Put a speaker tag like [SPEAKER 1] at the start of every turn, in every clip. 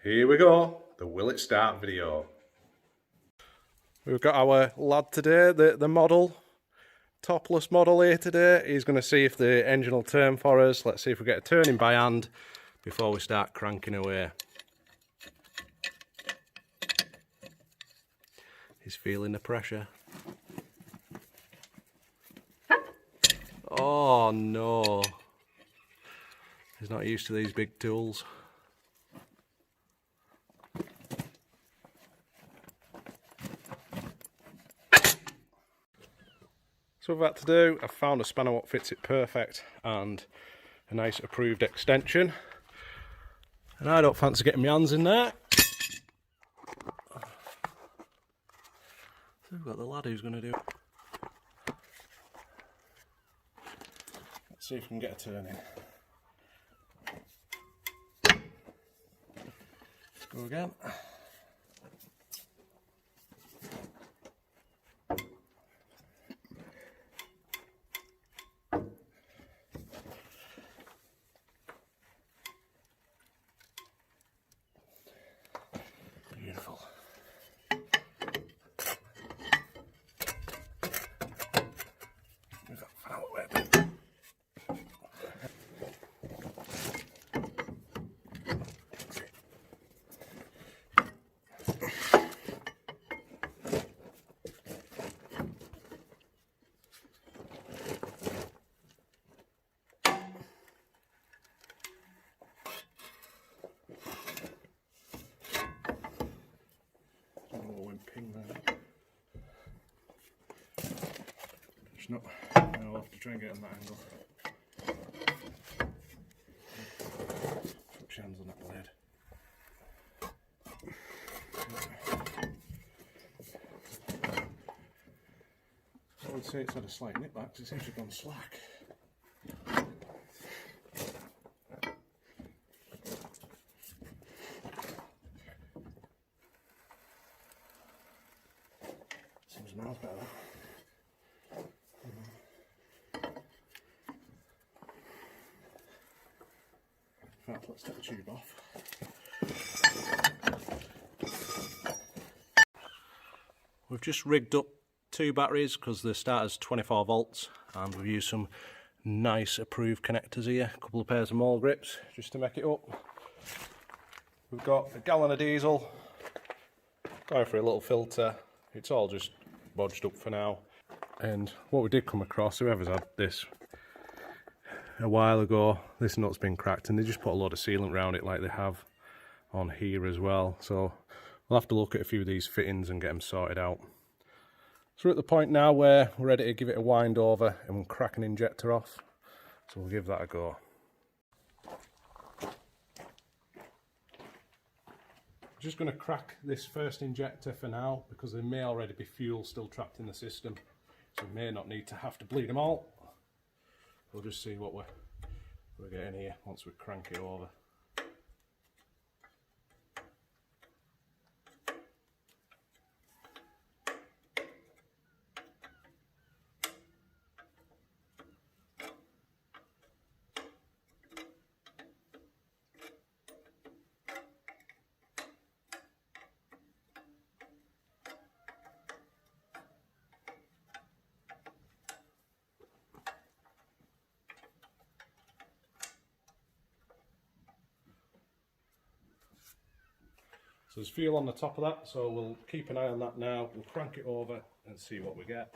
[SPEAKER 1] Here we go, the will it start video. We've got our lad today, the model, topless model here today. He's going to see if the engine will turn for us. Let's see if we get a turning by hand before we start cranking away. He's feeling the pressure. Oh no, he's not used to these big tools. So what I've had to do, I've found a spanner what fits it perfect and a nice approved extension. And I don't fancy getting my hands in there. So we've got the lad who's going to do it. Let's see if we can get a turn in. Let's go again. Beautiful. Move that fan out of the way a bit. Ping there. It's not. I'll have to try and get on that angle. Put your hands on that blade. I would say it's had a slight nip back because it seems to have gone slack. Seems miles better. In fact, let's take the tube off. We've just rigged up two batteries because the starter's 24 volts and we've used some nice approved connectors here, a couple of pairs of mole grips just to make it up. We've got a gallon of diesel, going for a little filter. It's all just bodged up for now. And what we did come across, whoever's had this a while ago, this nut's been cracked and they just put a load of sealant around it like they have on here as well. So we'll have to look at a few of these fittings and get them sorted out. So we're at the point now where we're ready to give it a wind over and we'll crack an injector off. So we'll give that a go. Just going to crack this first injector for now because there may already be fuel still trapped in the system, so we may not need to have to bleed them all. We'll just see what we're getting here once we crank it over. So there's fuel on the top of that, so we'll keep an eye on that now. We'll crank it over and see what we get.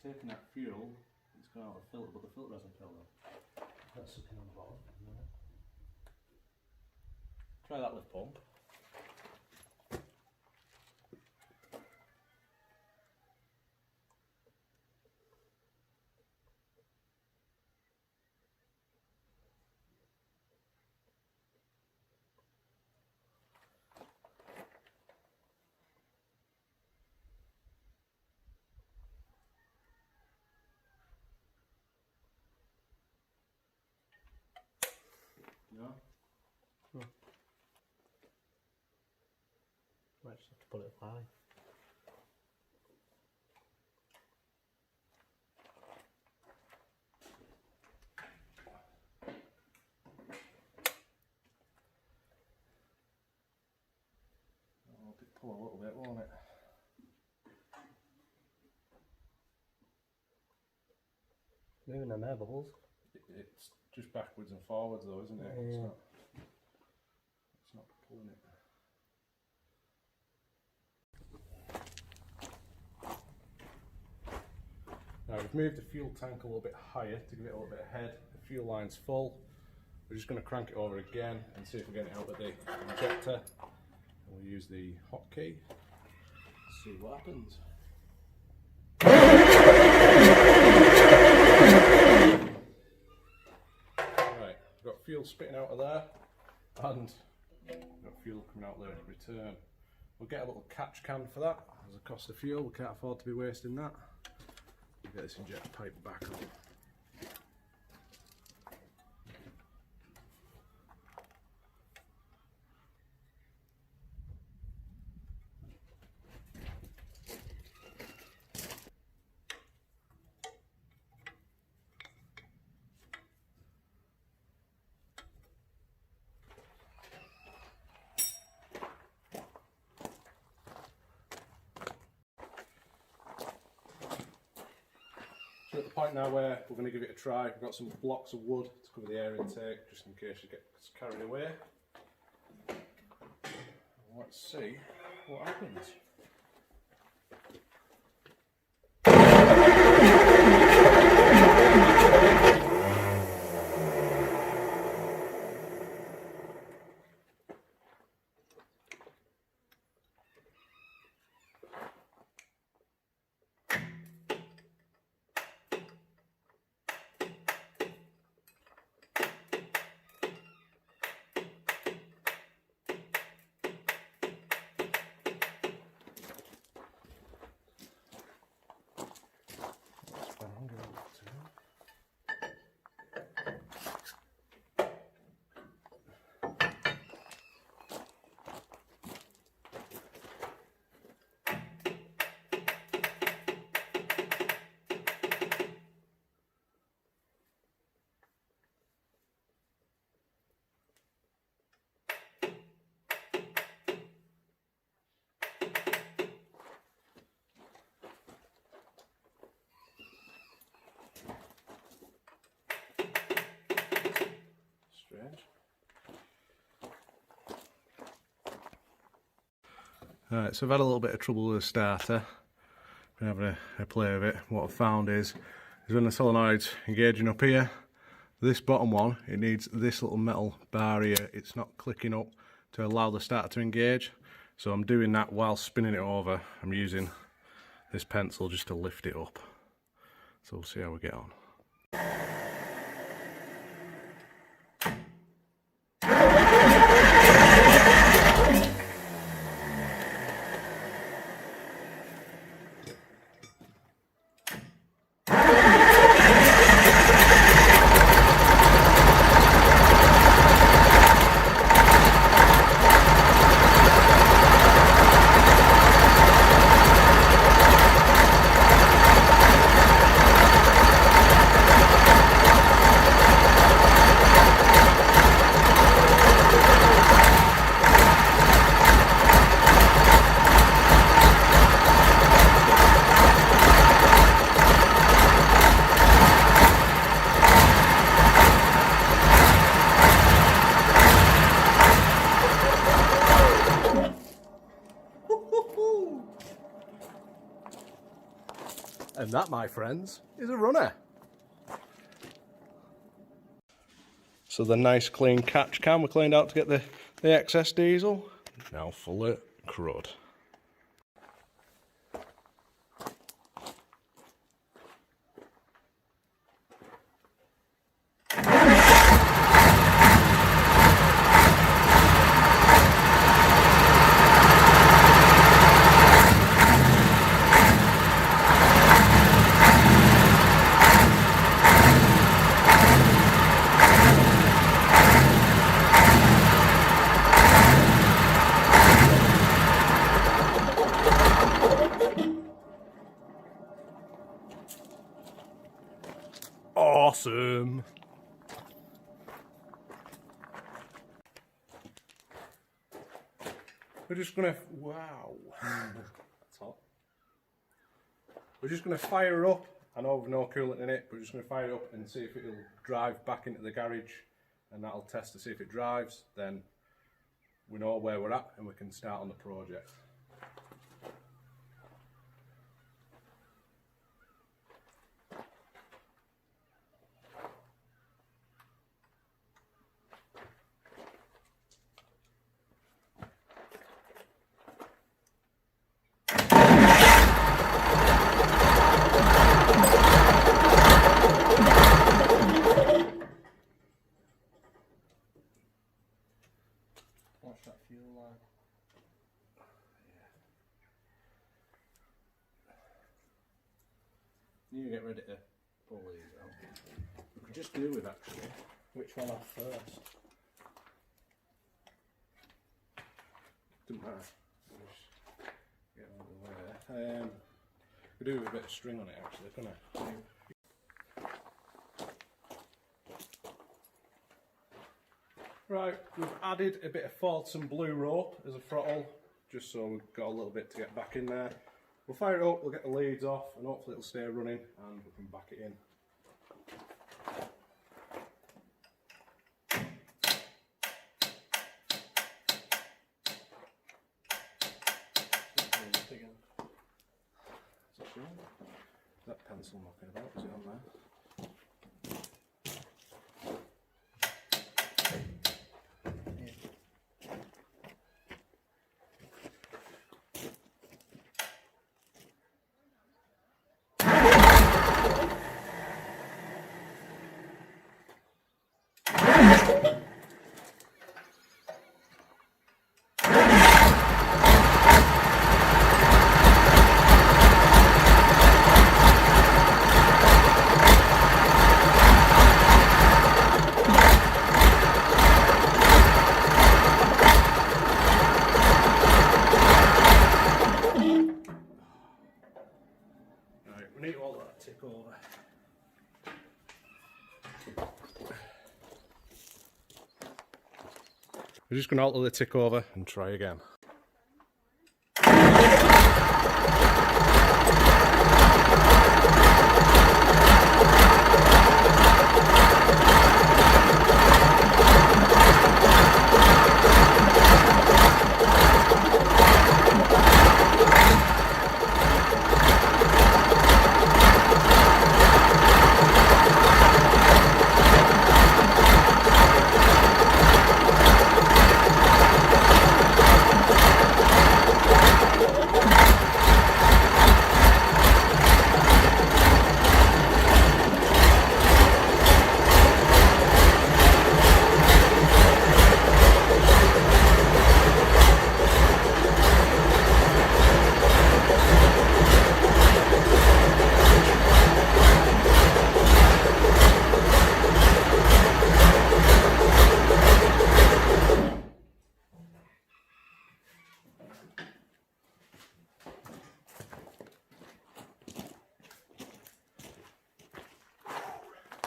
[SPEAKER 1] Taking that fuel, it's going out of the filter, but the filter hasn't filled up. That's sitting on the bottom. Try that lift pump. No?
[SPEAKER 2] Might just have to put it high.
[SPEAKER 1] Oh, it'll pull a little bit, won't it?
[SPEAKER 2] Moving them air bubbles.
[SPEAKER 1] It's just backwards and forwards though, isn't it?
[SPEAKER 2] Yeah.
[SPEAKER 1] It's not pulling it. Now we've moved the fuel tank a little bit higher to give it a little bit of head. The fuel line's full. We're just going to crank it over again and see if we're getting it out of the injector. And we'll use the hotkey. See what happens. Right, we've got fuel spitting out of there, and we've got fuel coming out the return. We'll get a little catch can for that. As a cost of fuel, we can't afford to be wasting that. We'll get this injector pipe back on. So at the point now where we're going to give it a try, we've got some blocks of wood to cover the air intake, just in case it gets carried away. Let's see what happens. Alright, so I've had a little bit of trouble with the starter. Been having a play with it. What I've found is when the solenoid's engaging up here, this bottom one, it needs this little metal bar here. It's not clicking up to allow the starter to engage. So I'm doing that while spinning it over. I'm using this pencil just to lift it up. So we'll see how we get on. And that, my friends, is a runner. So the nice clean catch can we cleaned out to get the excess diesel, now full of crud. awesome. We're just gonna, wow, that's hot. We're just gonna fire it up. I know we've no coolant in it, but we're just gonna fire it up and see if it'll drive back into the garage, and that'll test to see if it drives. Then we know where we're at and we can start on the project.
[SPEAKER 2] What's that fuel line?
[SPEAKER 1] You get ready to pull these out. We could just do with actually.
[SPEAKER 2] Which one off first?
[SPEAKER 1] Doesn't matter. Just get out of the way. We do with a bit of string on it actually, couldn't I? Right, we've added a bit of Fordson blue rope as a throttle, just so we've got a little bit to get back in there. We'll fire it up, we'll get the leads off, and hopefully it'll stay running, and we can back it in. Is that pencil knocking about? Is it on there? We need all that tick over. We're just going to alter the tick over and try again.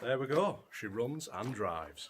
[SPEAKER 1] There we go, she runs and drives.